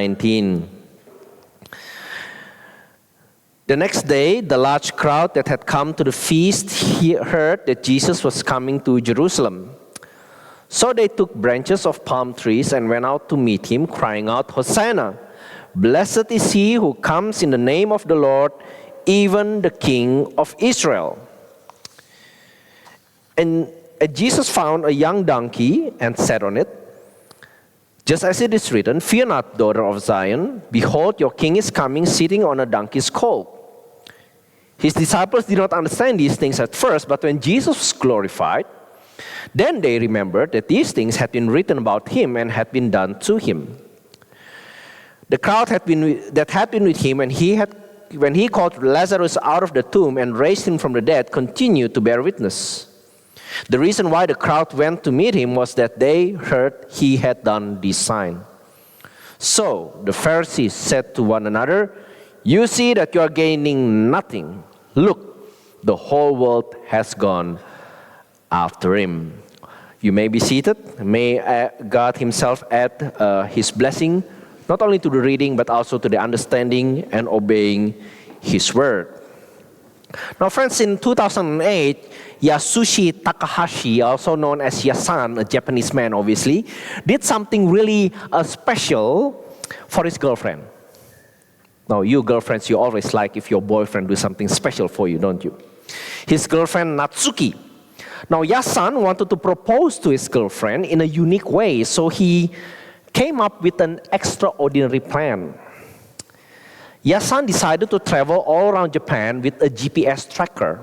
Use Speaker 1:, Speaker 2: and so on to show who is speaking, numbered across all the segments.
Speaker 1: 19. The next day, the large crowd that had come to the feast heard that Jesus was coming to Jerusalem. So they took branches of palm trees and went out to meet him, crying out, "Hosanna! Blessed is he who comes in the name of the Lord, even the King of Israel." And Jesus found a young donkey and sat on it. Just as it is written, "Fear not, daughter of Zion. Behold, your king is coming, sitting on a donkey's colt." His disciples did not understand these things at first, but when Jesus was glorified, then they remembered that these things had been written about him and had been done to him. The crowd that had been with him when he called Lazarus out of the tomb and raised him from the dead continued to bear witness. The reason why the crowd went to meet him was that they heard he had done this sign. So the Pharisees said to one another, "You see that you are gaining nothing. Look, the whole world has gone after him." You may be seated. May God himself add his blessing, not only to the reading, but also to the understanding and obeying his word. Now friends, in 2008, Yasushi Takahashi, also known as Yasan, a Japanese man obviously, did something really special for his girlfriend. Now you girlfriends, you always like if your boyfriend do something special for you, don't you? His girlfriend Natsuki. Now Yasan wanted to propose to his girlfriend in a unique way, so he came up with an extraordinary plan. Yasan decided to travel all around Japan with a GPS tracker.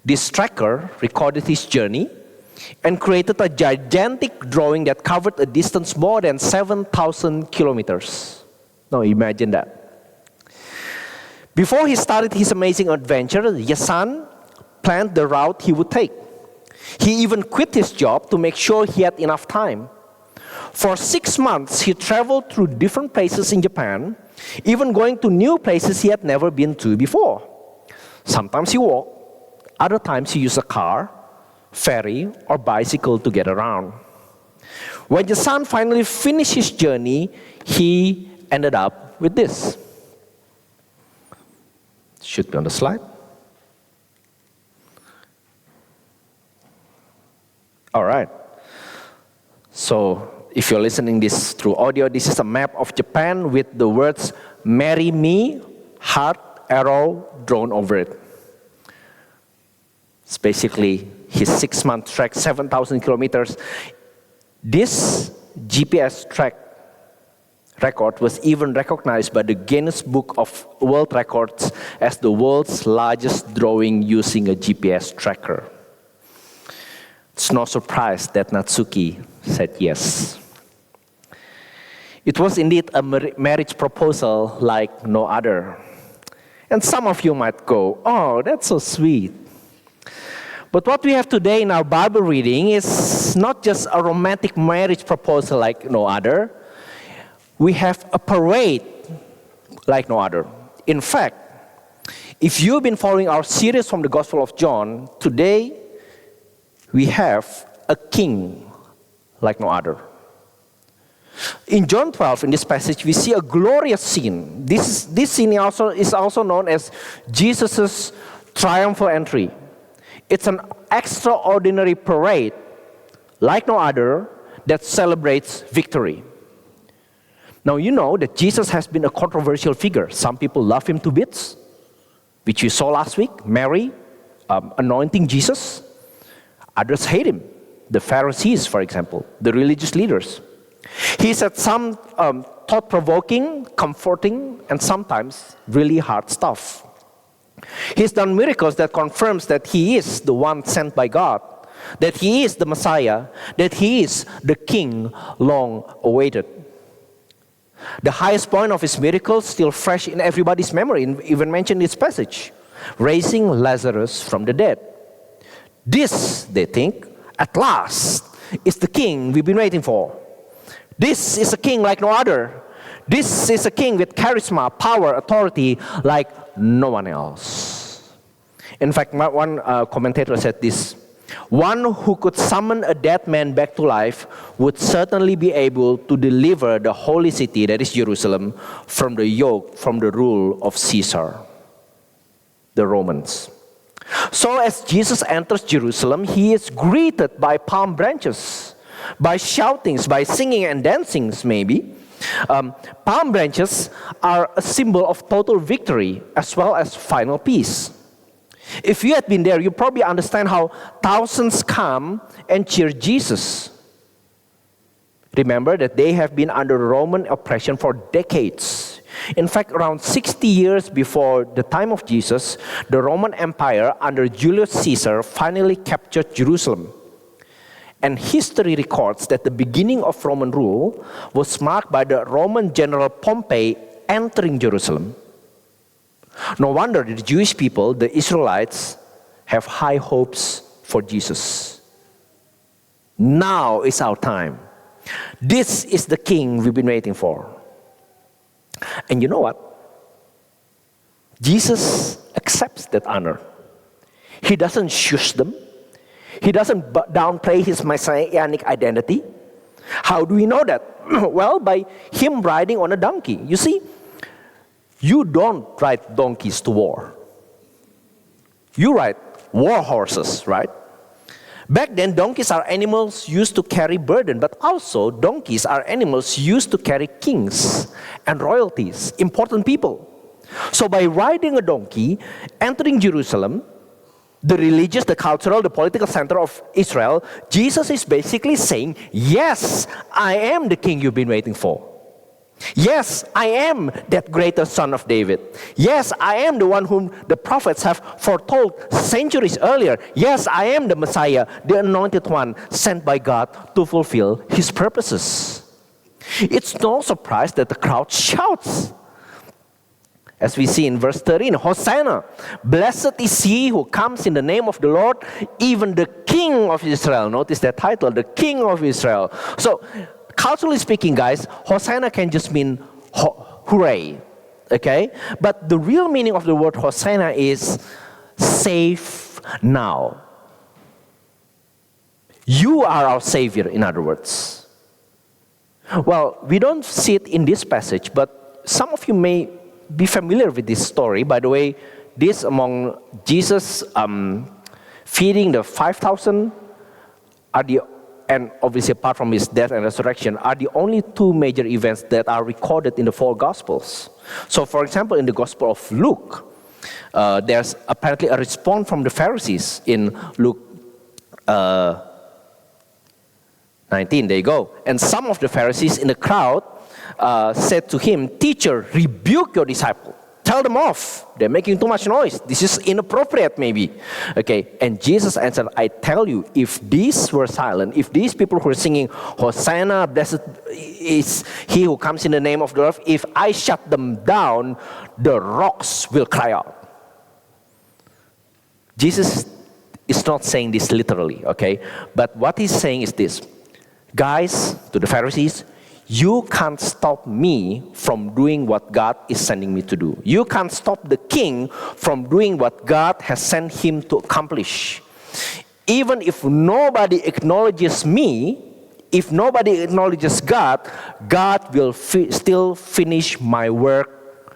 Speaker 1: This tracker recorded his journey and created a gigantic drawing that covered a distance more than 7,000 kilometers. Now imagine that. Before he started his amazing adventure, Yasan planned the route he would take. He even quit his job to make sure he had enough time. For 6 months, he traveled through different places in Japan, even going to new places he had never been to before. Sometimes he walked, other times he used a car, ferry, or bicycle to get around. When Yasan finally finished his journey, he ended up with this. Should be on the slide. All right. So if you're listening this through audio, this is a map of Japan with the words "Marry Me," heart, arrow drawn over it. It's basically his 6-month trek, 7,000 kilometers. This GPS track record was even recognized by the Guinness Book of World Records as the world's largest drawing using a GPS tracker. It's no surprise that Natsuki said yes. It was indeed a marriage proposal like no other. And some of you might go, "Oh, that's so sweet." But what we have today in our Bible reading is not just a romantic marriage proposal like no other. We have a parade like no other. In fact, if you've been following our series from the Gospel of John, today we have a king like no other. In John 12, in this passage, we see a glorious scene. This scene is also known as Jesus' triumphal entry. It's an extraordinary parade like no other that celebrates victory. Now you know that Jesus has been a controversial figure. Some people love him to bits, which we saw last week, Mary anointing Jesus. Others hate him, the Pharisees, for example, the religious leaders. He said some thought-provoking, comforting, and sometimes really hard stuff. He's done miracles that confirms that he is the one sent by God, that he is the Messiah, that he is the King long awaited. The highest point of his miracles still fresh in everybody's memory, even mentioned in this passage, raising Lazarus from the dead. This, they think, at last, is the king we've been waiting for. This is a king like no other. This is a king with charisma, power, authority like no one else. In fact, one commentator said this: One who could summon a dead man back to life would certainly be able to deliver the holy city, that is Jerusalem, from the yoke, from the rule of Caesar, the Romans. So as Jesus enters Jerusalem, he is greeted by palm branches, by shoutings, by singing and dancings maybe. Palm branches are a symbol of total victory as well as final peace. If you had been there, you probably understand how thousands come and cheer Jesus. Remember that they have been under Roman oppression for decades. In fact, around 60 years before the time of Jesus, the Roman Empire under Julius Caesar finally captured Jerusalem. And history records that the beginning of Roman rule was marked by the Roman general Pompey entering Jerusalem. No wonder the Jewish people, the Israelites, have high hopes for Jesus. Now is our time. This is the king we've been waiting for. And you know what? Jesus accepts that honor. He doesn't shush them. He doesn't downplay his messianic identity. How do we know that? Well, by him riding on a donkey. You see, you don't ride donkeys to war. You ride war horses, right? Back then, donkeys are animals used to carry burden, but also donkeys are animals used to carry kings and royalties, important people. So by riding a donkey, entering Jerusalem, the religious, the cultural, the political center of Israel, Jesus is basically saying, yes, I am the king you've been waiting for. Yes, I am that greatest son of David. Yes, I am the one whom the prophets have foretold centuries earlier. Yes, I am the Messiah, the anointed one sent by God to fulfill his purposes. It's no surprise that the crowd shouts. As we see in verse 13, Hosanna, blessed is he who comes in the name of the Lord, even the King of Israel. Notice that title, the King of Israel. So, culturally speaking, guys, Hosanna can just mean hooray, okay? But the real meaning of the word Hosanna is save now. You are our Savior, in other words. Well, we don't see it in this passage, but some of you may be familiar with this story. By the way, this among Jesus feeding the 5,000 are the, and obviously apart from his death and resurrection, are the only two major events that are recorded in the four Gospels. So for example, in the Gospel of Luke, there's apparently a response from the Pharisees in Luke 19, there you go. And some of the Pharisees in the crowd said to him, "Teacher, rebuke your disciple. Tell them off. They're making too much noise. This is inappropriate maybe." Okay, and Jesus answered, "I tell you, if these were silent, if these people who are singing, Hosanna, blessed is he who comes in the name of the Lord, if I shut them down, the rocks will cry out." Jesus is not saying this literally, okay? But what he's saying is this. Guys, to the Pharisees, you can't stop me from doing what God is sending me to do. You can't stop the king from doing what God has sent him to accomplish. Even if nobody acknowledges me, if nobody acknowledges God, God will still finish my work.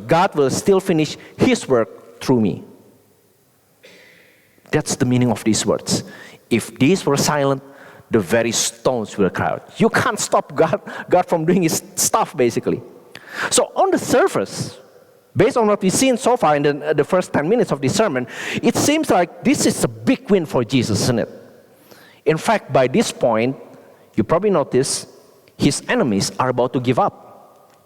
Speaker 1: God will still finish his work through me. That's the meaning of these words. If these were silent, the very stones will cry out. You can't stop God from doing his stuff, basically. So on the surface, based on what we've seen so far in the first 10 minutes of this sermon, it seems like this is a big win for Jesus, isn't it? In fact, by this point, you probably notice his enemies are about to give up.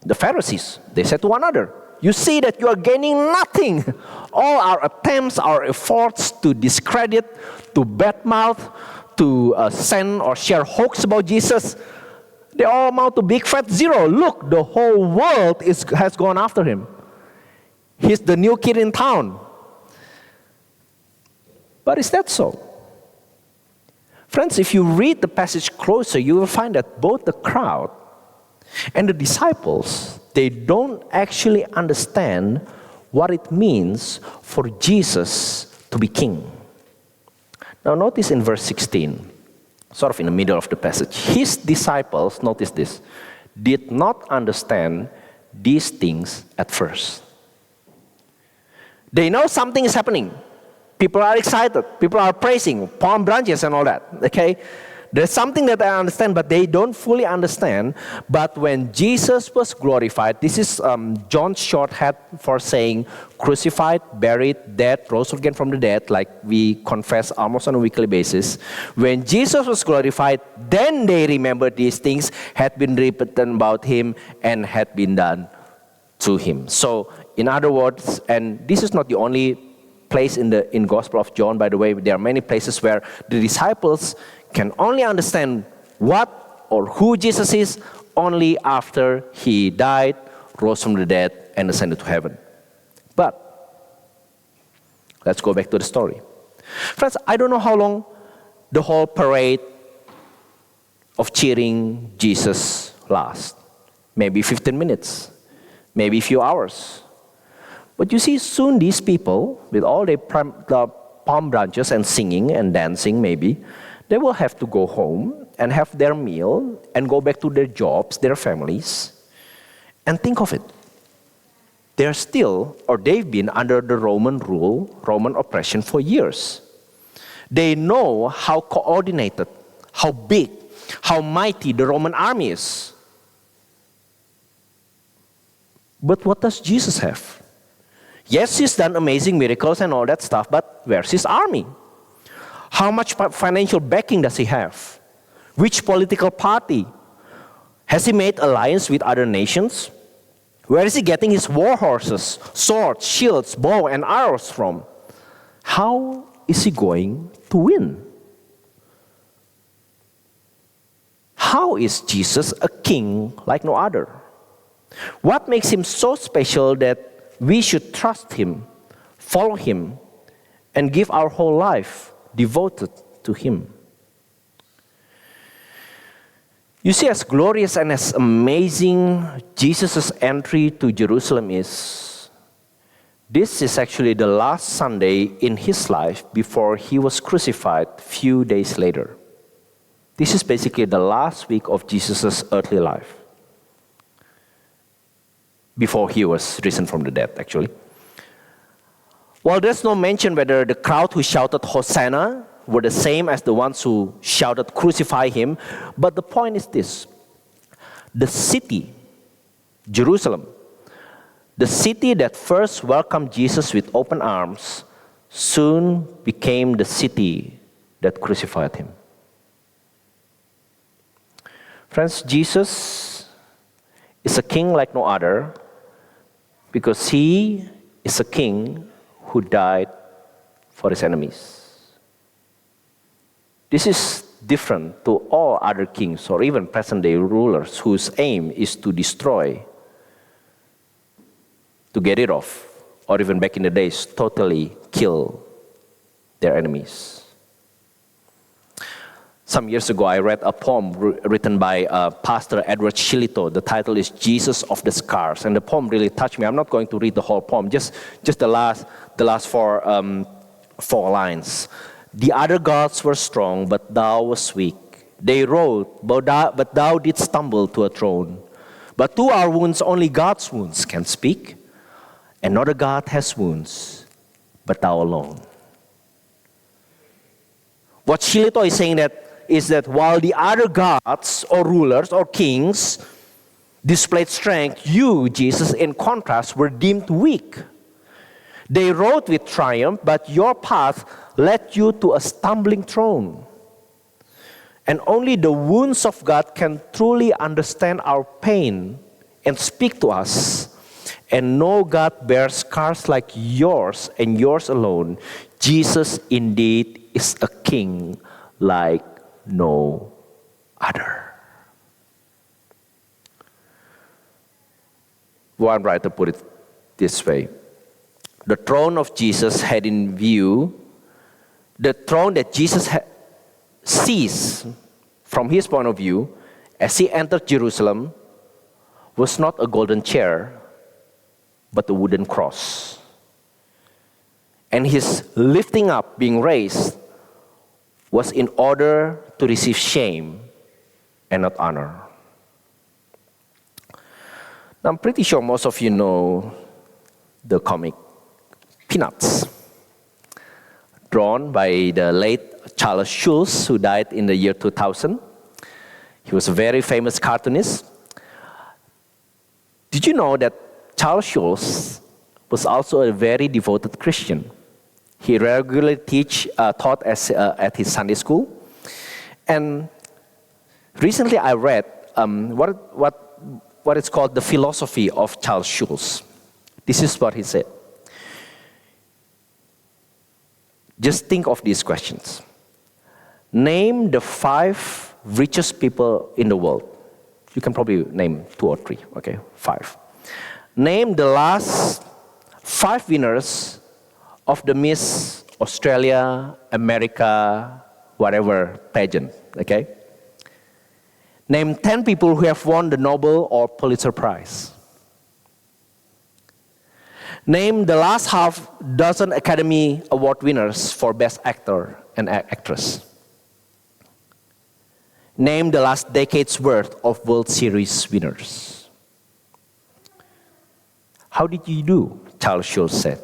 Speaker 1: The Pharisees, they said to one another, "You see that you are gaining nothing. All our attempts, our efforts to discredit, to badmouth, to send or share hoax about Jesus, they all amount to big fat zero. Look, the whole world has gone after him. He's the new kid in town." But is that so? Friends, if you read the passage closer, you will find that both the crowd and the disciples, they don't actually understand what it means for Jesus to be king. Now notice in verse 16, sort of in the middle of the passage, his disciples, notice this, did not understand these things at first. They know something is happening. People are excited. People are praising, palm branches and all that, okay? There's something that I understand, but they don't fully understand. But when Jesus was glorified, this is John's shorthand for saying crucified, buried, dead, rose again from the dead, like we confess almost on a weekly basis. When Jesus was glorified, then they remembered these things had been written about him and had been done to him. So, in other words, and this is not the only place in Gospel of John, by the way, there are many places where the disciples can only understand what or who Jesus is only after he died, rose from the dead, and ascended to heaven. But let's go back to the story. Friends, I don't know how long the whole parade of cheering Jesus lasts. Maybe 15 minutes, maybe a few hours. But you see, soon these people, with all their palm branches and singing and dancing maybe, they will have to go home and have their meal and go back to their jobs, their families. And think of it. They're still, or they've been under the Roman rule, Roman oppression for years. They know how coordinated, how big, how mighty the Roman army is. But what does Jesus have? Yes, he's done amazing miracles and all that stuff, but where's his army? How much financial backing does he have? Which political party? Has he made alliance with other nations? Where is he getting his war horses, swords, shields, bow, and arrows from? How is he going to win? How is Jesus a king like no other? What makes him so special that we should trust him, follow him, and give our whole life devoted to him? You see, as glorious and as amazing Jesus' entry to Jerusalem is, this is actually the last Sunday in his life before he was crucified a few days later. This is basically the last week of Jesus' earthly life, before he was risen from the dead, actually. Well, there's no mention whether the crowd who shouted Hosanna were the same as the ones who shouted crucify him, but the point is this. The city, Jerusalem, the city that first welcomed Jesus with open arms, soon became the city that crucified him. Friends, Jesus is a king like no other because he is a king who died for his enemies. This is different to all other kings or even present-day rulers whose aim is to destroy, to get rid of, or even back in the days, totally kill their enemies. Some years ago, I read a poem written by Pastor Edward Shillito. The title is Jesus of the Scars, and the poem really touched me. I'm not going to read the whole poem, just the last four lines. The other gods were strong, but thou wast weak. They rode, but thou didst stumble to a throne. But to our wounds, only God's wounds can speak. And not a God has wounds, but thou alone. What Shillito is saying is that while the other gods or rulers or kings displayed strength, you, Jesus, in contrast, were deemed weak. They rode with triumph, but your path led you to a stumbling throne. And only the wounds of God can truly understand our pain and speak to us. And no God bears scars like yours and yours alone. Jesus indeed is a king like no other. One writer put it this way. The throne of Jesus had in view, the throne that Jesus sees from his point of view as he entered Jerusalem was not a golden chair, but a wooden cross. And his lifting up, being raised, was in order to receive shame and not honor. Now, I'm pretty sure most of you know the comic Peanuts, drawn by the late Charles Schulz, who died in the year 2000. He was a very famous cartoonist. Did you know that Charles Schulz was also a very devoted Christian? He regularly taught at his Sunday school. And recently I read what is called the philosophy of Charles Schulz. This is what he said. Just think of these questions. Name the 5 richest people in the world. You can probably name 2 or 3, okay? 5. Name the last 5 winners of the Miss Australia, America, whatever pageant, okay? Name 10 people who have won the Nobel or Pulitzer Prize. Name the last half dozen Academy Award winners for Best Actor and Actress. Name the last decade's worth of World Series winners. How did you do? Charles Schulz said.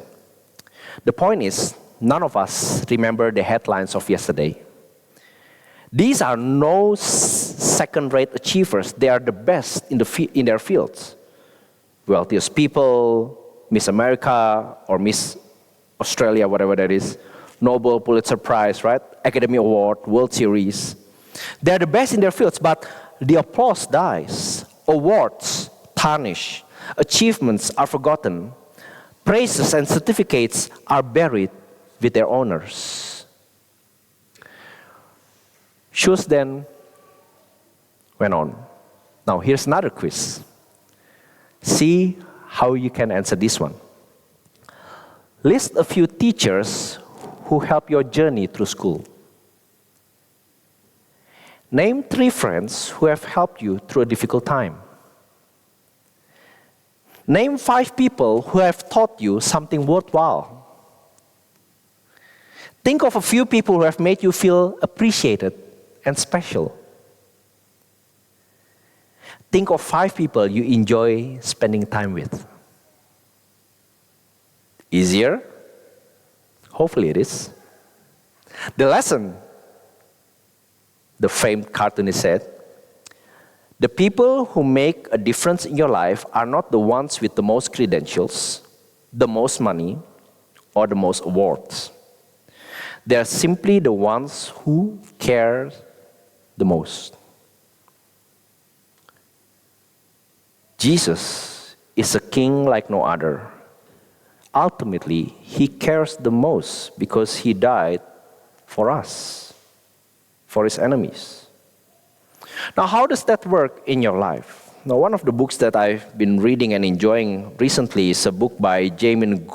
Speaker 1: The point is, none of us remember the headlines of yesterday. These are no second-rate achievers. They are the best in their fields. Wealthiest people, Miss America or Miss Australia, whatever that is, Nobel, Pulitzer Prize, right? Academy Award, World Series. They're the best in their fields, but the applause dies. Awards tarnish. Achievements are forgotten. Praises and certificates are buried with their owners. Schulz then went on. Now here's another quiz. See how you can answer this one. List a few teachers who helped your journey through school. Name 3 friends who have helped you through a difficult time. Name 5 people who have taught you something worthwhile. Think of a few people who have made you feel appreciated and special. Think of 5 people you enjoy spending time with. Easier? Hopefully it is. The lesson, the famed cartoonist said, the people who make a difference in your life are not the ones with the most credentials, the most money, or the most awards. They are simply the ones who care the most. Jesus is a king like no other. Ultimately, he cares the most because he died for us, for his enemies. Now, how does that work in your life? Now, one of the books that I've been reading and enjoying recently is a book by Jamin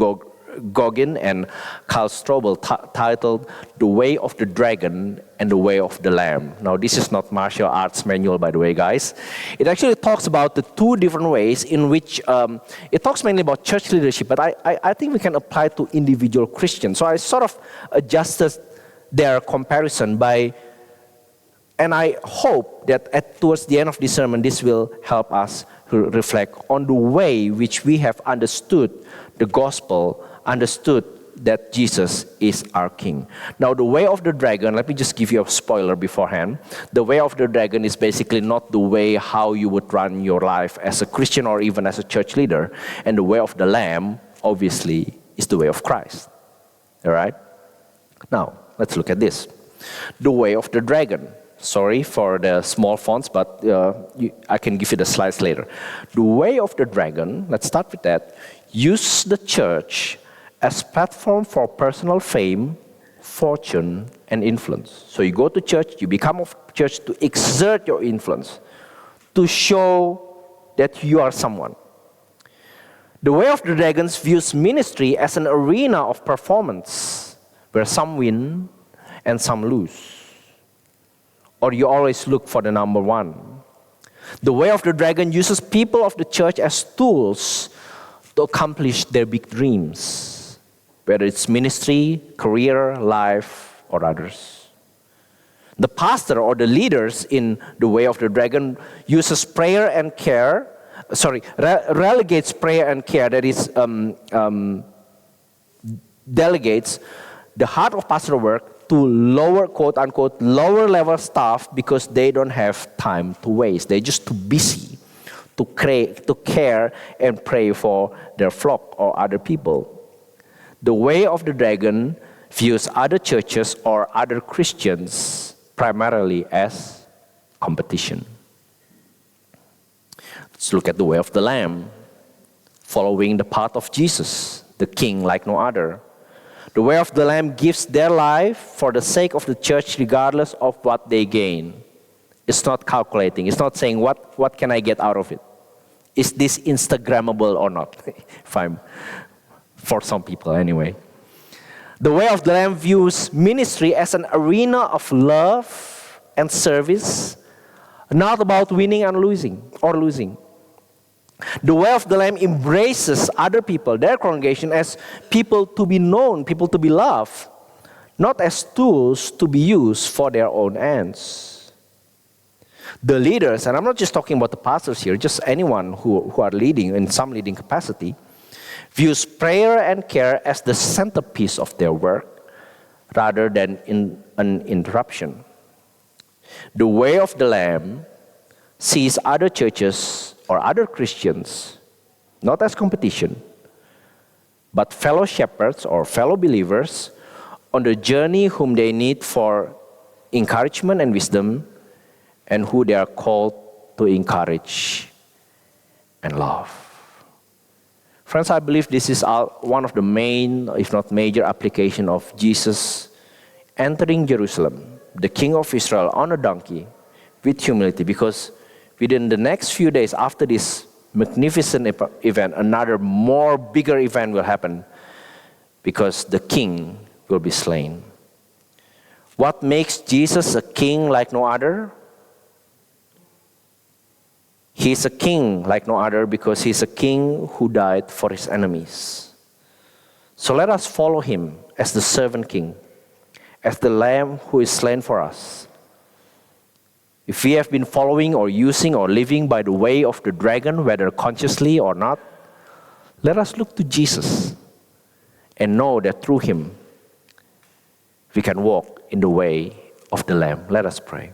Speaker 1: Goggin and Carl Strobel titled The Way of the Dragon and the Way of the Lamb. Now, this is not martial arts manual, by the way, guys. It actually talks about the 2 different ways in which, it talks mainly about church leadership, but I think we can apply it to individual Christians. So I sort of adjusted their comparison and I hope that towards the end of this sermon, this will help us to reflect on the way which we have understood the gospel, understood that Jesus is our King. Now, the way of the dragon, let me just give you a spoiler beforehand. The way of the dragon is basically not the way how you would run your life as a Christian or even as a church leader. And the way of the lamb, obviously, is the way of Christ. All right? Now, let's look at this. The way of the dragon. Sorry for the small fonts, but I can give you the slides later. The way of the dragon, let's start with that, use the church as platform for personal fame, fortune, and influence. So you go to church, you become of church to exert your influence, to show that you are someone. The way of the dragons views ministry as an arena of performance, where some win and some lose. Or you always look for the number 1. The way of the dragon uses people of the church as tools to accomplish their big dreams, whether it's ministry, career, life, or others. The pastor or the leaders in the way of the dragon uses prayer and care, relegates prayer and care, that is, delegates the heart of pastoral work to lower, quote unquote, lower level staff because they don't have time to waste. They're just too busy to care and pray for their flock or other people. The way of the dragon views other churches or other Christians primarily as competition. Let's look at the way of the Lamb, following the path of Jesus, the King like no other. The way of the Lamb gives their life for the sake of the church regardless of what they gain. It's not calculating. It's not saying, what can I get out of it? Is this Instagrammable or not? For some people anyway. The way of the Lamb views ministry as an arena of love and service, not about winning and losing. The way of the Lamb embraces other people, their congregation, as people to be known, people to be loved, not as tools to be used for their own ends. The leaders, and I'm not just talking about the pastors here, just anyone who are leading in some leading capacity, views prayer and care as the centerpiece of their work rather than an interruption. The way of the Lamb sees other churches or other Christians not as competition, but fellow shepherds or fellow believers on the journey whom they need for encouragement and wisdom, and who they are called to encourage and love. Friends, I believe this is one of the main, if not major, application of Jesus entering Jerusalem, the King of Israel, on a donkey with humility, because within the next few days after this magnificent event, another more bigger event will happen, because the King will be slain. What makes Jesus a king like no other? He's a king like no other because he's a king who died for his enemies. So let us follow him as the servant king, as the lamb who is slain for us. If we have been following or using or living by the way of the dragon, whether consciously or not, let us look to Jesus and know that through him we can walk in the way of the Lamb. Let us pray.